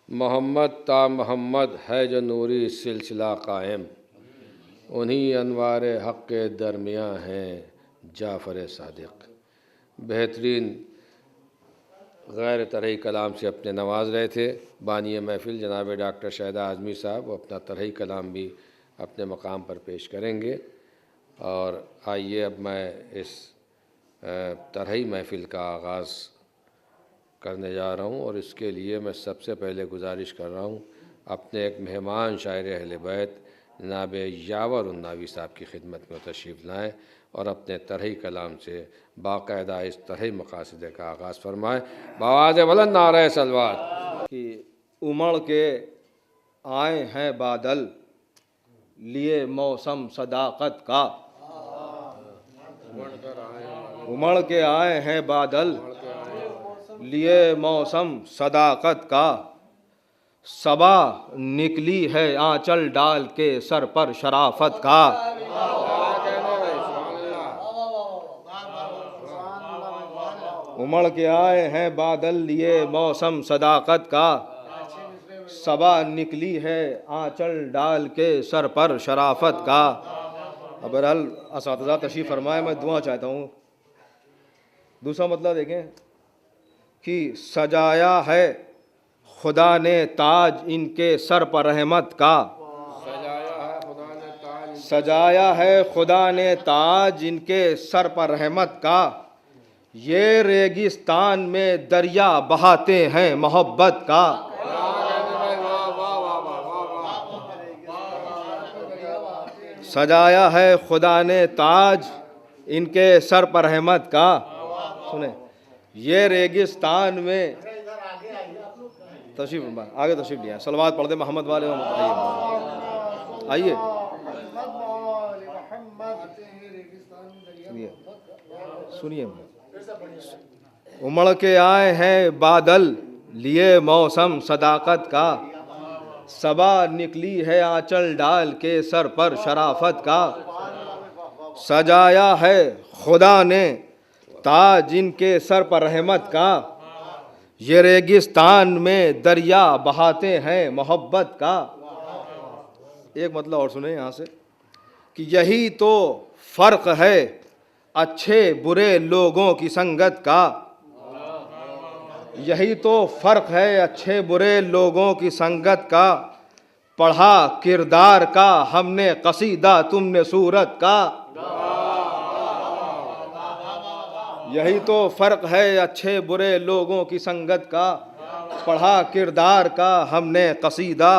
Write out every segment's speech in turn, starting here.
मोहम्मद ता मोहम्मद है जो नूरी सिलसिला कायम, उन्हीं अनवार हक़ के दरमियाँ हैं जाफ़र सादिक़। बेहतरीन गैर तरही कलाम से अपने नवाज रहे थे बानी महफ़िल जनाब डॉक्टर शाहिदा आज़मी साहब। वो अपना तरही कलाम भी अपने मकाम पर पेश करेंगे। और आइए अब मैं इस तरही महफ़िल का आगाज़ करने जा रहा हूँ और इसके लिए मैं सबसे पहले गुजारिश कर रहा हूँ अपने एक मेहमान शायर अहले बैत जनाब यावर उन्नावी साहब की खिदमत में तशरीफ़ लाएँ और अपने तरही कलाम से बाकायदा इस तरही मकासद का आगाज़ फरमाएँ। बआवाज़ बुलंद नारे सलवात कि उमड़ के आए हैं बादल लिए मौसम सदाकत का, उमड़ के आए हैं बादल लिए मौसम सदाकत का, सबा निकली है आंचल डाल के सर पर शराफत का। उमड़ के आए हैं बादल लिए मौसम सदाकत का, सबा निकली है आंचल डाल के सर पर शराफत का। अब बहरहाल असातिज़ा तशरीफ़ फरमाए, मैं दुआ चाहता हूँ। दूसरा मतलब देखें कि सजाया है खुदा ने ताज इनके सर पर रहमत का, सजाया है खुदा ने ताज इनके सर पर रहमत का, ये रेगिस्तान में दरिया बहाते हैं मोहब्बत का। सजाया है खुदा ने ताज इनके सर पर रहमत का, सुने ये रेगिस्तान में तशरीफ आगे तशरीफ लिया। सलवात पढ़ दे मोहम्मद वाले। आइए सुनिए। उमड़ के आए हैं बादल लिए मौसम सदाकत का, सबा निकली है आंचल डाल के सर पर शराफत का, सजाया है खुदा ने ताज इनके सर पर रहमत का, ये रेगिस्तान में दरिया बहाते हैं मोहब्बत का। एक मतलब और सुने यहाँ से कि यही तो फ़र्क है अच्छे बुरे लोगों की संगत का, यही तो फ़र्क है अच्छे बुरे लोगों की संगत का, पढ़ा किरदार का हमने कसीदा तुमने सूरत का। यही तो फ़र्क है अच्छे बुरे लोगों की संगत का, पढ़ा किरदार का हमने कसीदा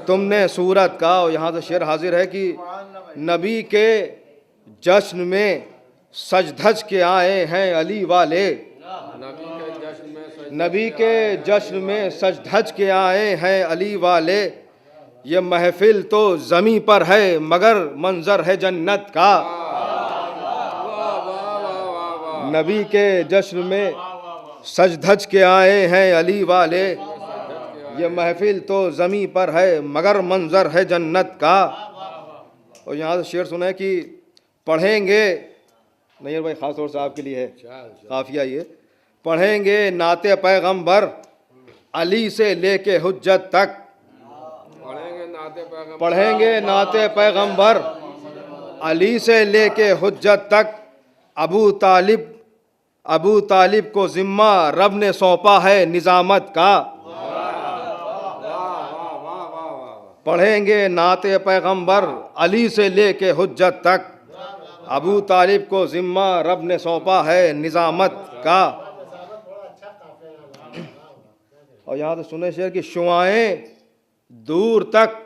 तुमने सूरत का। और यहाँ से शेर हाजिर है कि नबी के जश्न में सज धज के आए हैं अली वाले, नबी के जश्न में सज धज के आए हैं अली वाले, ये महफिल तो ज़मीं पर है मगर मंजर है जन्नत का। नबी के जश्न में सज धज के आए हैं अली वाले, ये महफिल तो ज़मीं पर है मगर मंजर है जन्नत का। और यहाँ से शेर सुना है कि पढ़ेंगे, नहीं भाई ख़ास तौर से आपके लिए है काफिया ये, पढ़ेंगे नाते पैगंबर अली से लेके हुज्जत तक, पढ़ेंगे नाते पैगंबर अली से लेके हुज्जत तक, अबू तालिब को ज़िम्मा रब ने सौंपा है निज़ामत का। पढ़ेंगे नाते पैगंबर अली से लेके हुज्जत तक, अबू तालिब को ज़िम्मा रब ने सौंपा है निज़ामत का। और यहाँ तो सुने शेर की शुआएं दूर तक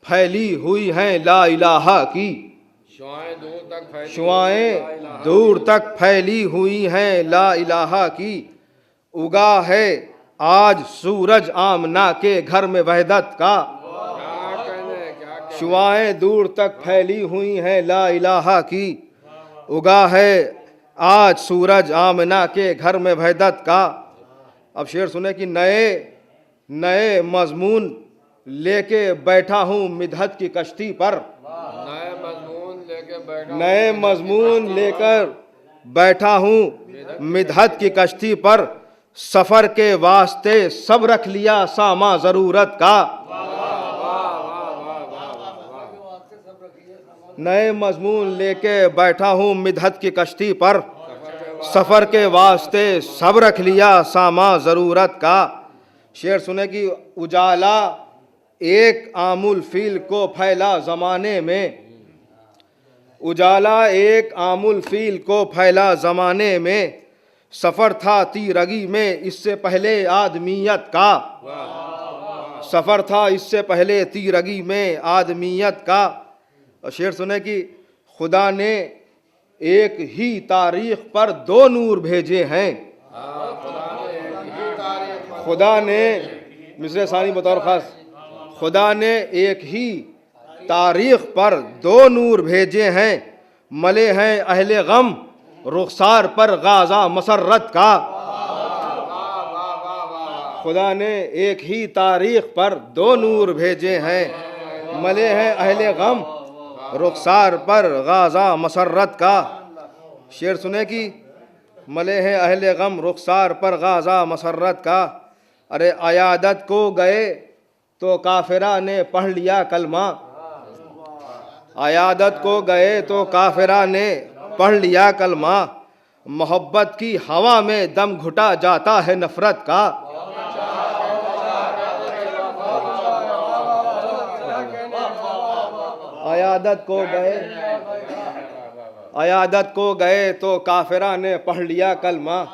फैली हुई हैं ला इलाहा की, शुआएं दूर तक फैली हुई हैं ला इलाहा की, उगा है आज सूरज आमना के घर में वहदत का। शुआएं दूर तक फैली हुई हैं ला इलाहा की, उगा है आज सूरज आमना के घर में वहदत का। अब शेर सुने कि नए मजमून लेके बैठा हूँ मिदहत की कश्ती पर, नए मजमून लेकर बैठा हूँ मिदहत की कश्ती पर, सफर के वास्ते सब रख लिया सामा जरूरत का। नए मजमून लेके बैठा हूँ मिदहत की कश्ती पर, सफर के वास्ते सब रख लिया सामा जरूरत का। शेर सुने कि उजाला एक आमुल फील को फैला जमाने में, उजाला एक आमुल फील को फैला जमाने में, सफर था तीरगी में इससे पहले आदमियत का। सफर था इससे पहले तीरगी में आदमियत का। और शेर सुने कि खुदा ने एक ही तारीख पर दो नूर भेजे हैं। खुदा ने मिसरे सानी बतौर खास, खुदा ने एक ही तारीख पर दो नूर भेजे हैं, मले हैं अहले गम रुखसार पर गाजा मसरत का। खुदा ने एक ही तारीख पर दो नूर भेजे हैं, मले हैं अहले गम रुखसार पर गाजा मसरत का। शेर सुने कि मले हैं अहले गम रुखसार पर गाजा मसरत का। अरे अयादत को गए तो काफिरा ने पढ़ लिया कलमा, अयादत को गए तो काफिरा ने पढ़ लिया कलमा। मोहब्बत की हवा में दम घुटा जाता है नफरत का। अयादत को गए तो काफिरा ने पढ़ लिया कलमा।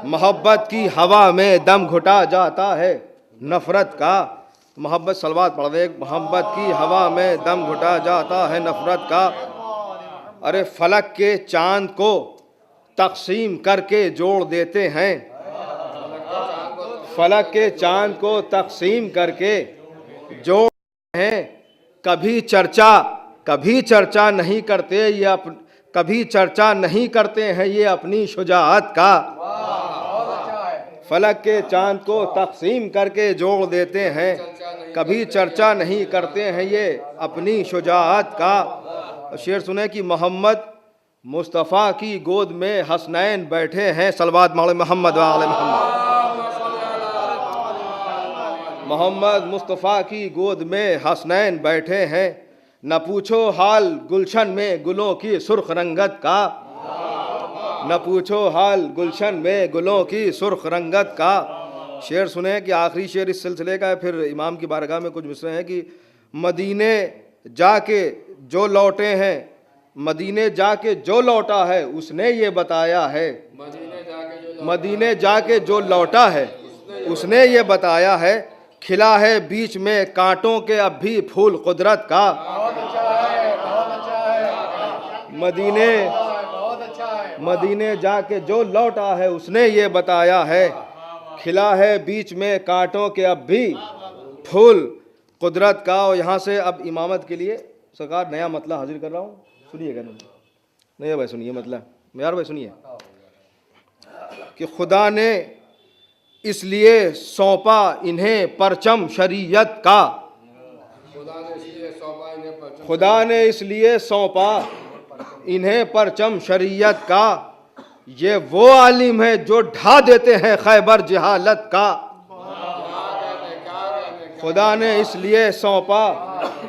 मोहब्बत की हवा में दम घुटा जाता है नफरत का। मोहब्बत सलवात पढ़ दे। मोहब्बत की हवा में दम घुटा जाता है नफरत का। अरे फलक के चांद को तकसीम करके जोड़ देते हैं, फलक के चांद को तकसीम करके जोड़ हैं। कभी चर्चा नहीं करते ये कभी चर्चा नहीं करते हैं ये अपनी शुजाअत का। फलक के चांद को तकसीम करके जोड़ देते हैं, कभी चर्चा नहीं करते हैं ये अपनी शुजाअत का। शेर सुने कि मोहम्मद मुस्तफ़ा की गोद में हसनैन बैठे हैं। सलवात मौला मोहम्मद वाले मोहम्मद। मोहम्मद मुस्तफ़ा की गोद में हसनैन बैठे हैं। न पूछो हाल गुलशन में गुलों की सुर्ख रंगत का, न पूछो हाल गुलशन में गुलों की सुर्ख रंगत का। शेर सुने कि आखिरी शेर इस सिलसिले का है। फिर इमाम की बारगाह में कुछ मिसरे हैं कि मदीने जाके जो लौटे हैं, मदीने जाके जो लौटा है उसने ये बताया है, मदीने जाके जो लौटा है उसने ये बताया है। खिला है बीच में कांटों के अब भी फूल कुदरत का। मदीने जाके जो लौटा है उसने ये बताया है। खिला है बीच में कांटों के अब भी फूल कुदरत का। और यहाँ से अब इमामत के लिए सरकार नया मतला हाजिर कर रहा हूँ। सुनिएगा नहीं भाई, सुनिए मतला यार भाई, सुनिए कि खुदा ने इसलिए सौंपा इन्हें परचम शरीयत का। खुदा ने इसलिए सौंपा इन्हें परचम शरीयत का। ये वो आलिम है जो ढा देते हैं खैबर जहालत का। खुदा ने इसलिए सौंपा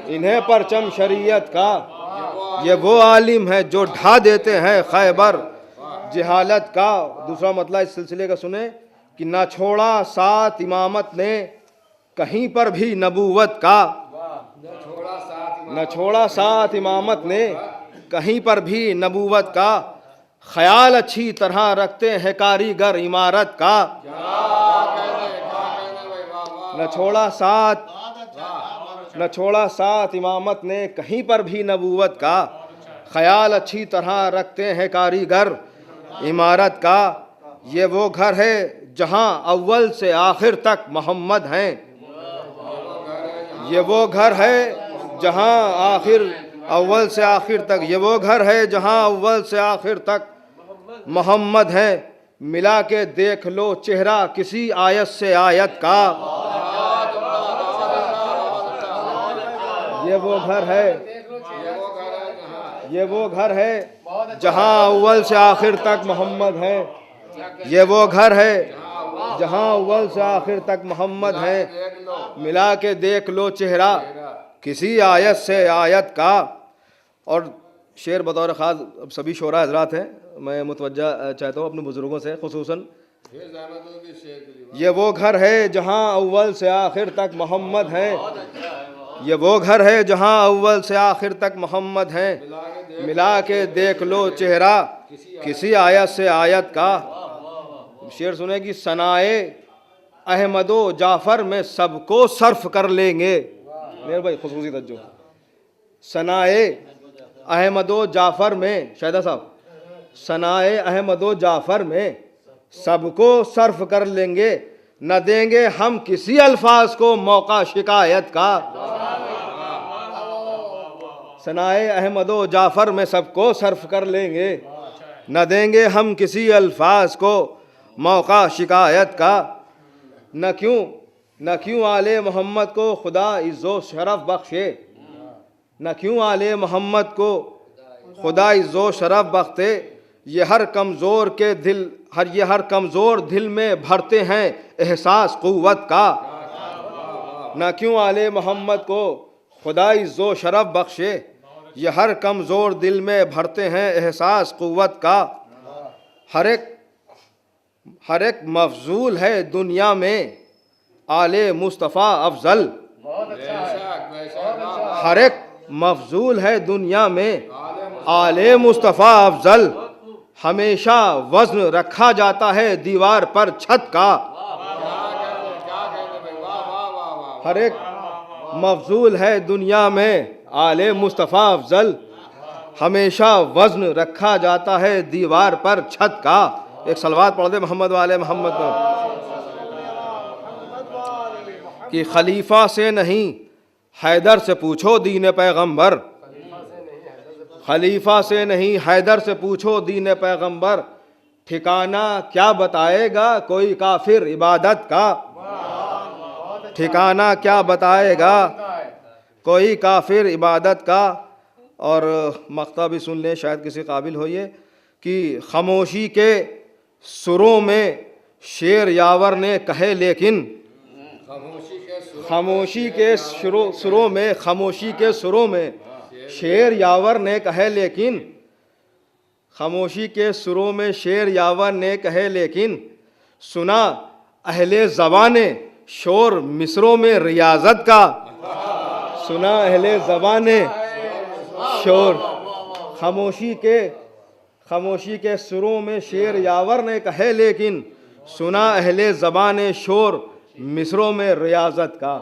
इन्हें परचम शरीयत का। ये वो आलिम है जो ढा देते हैं खैबर जहालत का। दूसरा मतलब इस सिलसिले का सुने कि ना छोड़ा साथ इमामत ने कहीं पर भी नबूवत का, न छोड़ा साथ इमामत ने कहीं पर भी नबूवत का। ख्याल अच्छी तरह रखते हैं कारीगर इमारत का। न छोड़ा साथ इमामत ने कहीं पर भी नबूवत का। ख्याल अच्छी तरह रखते हैं कारीगर इमारत का। ये वो घर है जहां अव्वल से आखिर तक मोहम्मद हैं। ये वो घर है जहां अव्वल से आखिर तक, ये वो घर है जहां अव्वल से आखिर तक मोहम्मद हैं। मिला के देख लो चेहरा किसी आयत से आयत का। ये वो घर है जहां अव्वल से आखिर तक मोहम्मद है। ये वो घर है जहाँ अव्वल से आखिर तक मोहम्मद हैं, मिला के देख लो चेहरा किसी आयत से आयत का। और शेर बतौर ख़ास अब सभी शोरा हजरात हैं, मैं मुतवज्जा चाहता हूँ अपने बुज़ुर्गों से खुसूसन। ये वो घर है जहाँ अव्वल से आखिर तक मोहम्मद हैं, ये वो घर है जहाँ अव्वल से आखिर तक मोहम्मद हैं, मिला के देख लो चेहरा किसी आयत से आयत का। शेर सुने कि सनाए अहमदो जाफ़र में सबको सर्फ कर लेंगे। मेरे भाई खुसूसी तवज्जो, सनाए अहमदो जाफ़र में, शाहिदा साहब, सनाए अहमदो जाफ़र में सबको सर्फ कर लेंगे, न देंगे हम किसी अल्फाज को मौका शिकायत का। सनाए अहमदो जाफ़र में सबको सर्फ कर लेंगे, न देंगे हम किसी अल्फाज को मौका शिकायत का। न क्यों आले मोहम्मद को खुदा इज़्ज़ो शरफ बख्शे, न क्यों आले मोहम्मद को खुदा इज़्ज़ो शरफ बख्शे, ये हर कमज़ोर दिल में भरते हैं एहसास क़ुव्वत का। न क्यों आले मोहम्मद को खुदा इज़्ज़ो शरफ बख्शे, ये हर कमज़ोर दिल में भरते हैं एहसास क़ुव्वत का। हर एक मफजूल है दुनिया में आले मुस्तफ़ा अफजल, हर एक मफजूल है दुनिया में आले मुस्तफ़ा अफजल, हमेशा वज़न रखा जाता है दीवार पर छत का। हर एक मफजूल है दुनिया में आले मुस्तफ़ा अफजल, हमेशा वज़न रखा जाता है दीवार पर छत का। एक सलवात पढ़ दे मोहम्मद वाले मोहम्मद कि खलीफा से नहीं हैदर से पूछो दीन पैगंबर, खलीफा से नहीं हैदर से पूछो दीन पैगंबर, ठिकाना क्या बताएगा कोई काफिर इबादत का। ठिकाना क्या बताएगा कोई काफिर इबादत का। और मक्ता भी सुन लें, शायद किसी काबिल हो ये कि खामोशी के सुरों में शेर यावर ने कहे लेकिन, खामोशी के सुरों में शेर यावर ने कहे लेकिन, खामोशी के सुरों में शेर यावर ने कहे लेकिन, सुना अहले ज़बाने शोर मिसरों में रियाजत का। सुना अहले ज़बाने शोर, खामोशी के सुरों में शेर यावर ने कहे लेकिन, सुना अहले ज़बाने शोर मिसरों में रियाजत का।